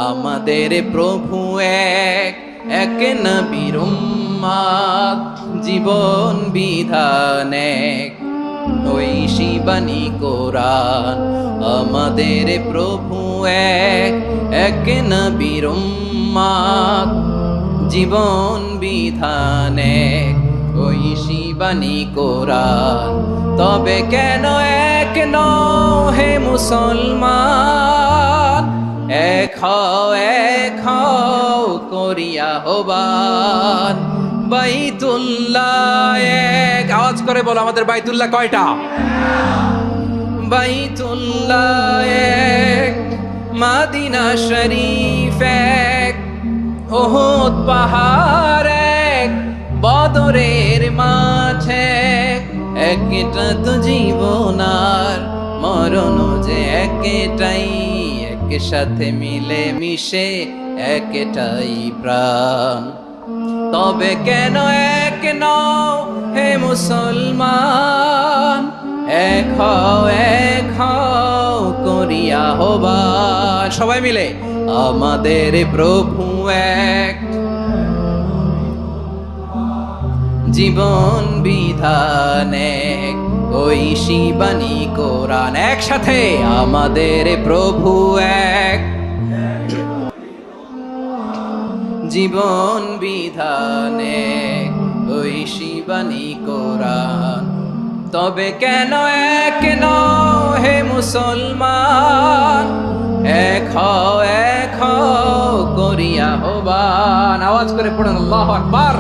আমাদের প্রভু এক, এক নবীর উম্মত, জীবন বিধান এক, ঐশী বাণী কোরআন। আমাদের প্রভু এক, এক নবীর উম্মত, জীবন বিধান এক, ঐশী বাণী কোরআন। তবে কেন এক নও হে মুসলমান, এক হও করিয়া হবান। বাইতুল্লাহ এক, আওয়াজ করে বলো আমাদের বাইতুল্লাহ কয়টা? বাইতুল্লাহ এক, মদিনা শরীফ এক, উহুদ পাহাড় এক, বদরের মাঠ এক। একটা তো জীবন আর মরণ যে একটাই, একসাথে মিলে মিশে একটাই প্রাণ। তবে কেন এক নও হে মুসলমান, এক হও করিয়া হবান। সবাই মিলে আমাদের প্রভু এক, জীবন বিধান এক, ঐশী বাণী কোরআন। একসাথে আমাদের প্রভু এক, জীবন বিধান এক, ঐশী বাণী কোরআন। তবে কেন এক নও হে মুসলমান, এক হও করিয়া হবান। আওয়াজ করে পড়েন আল্লাহু আকবার।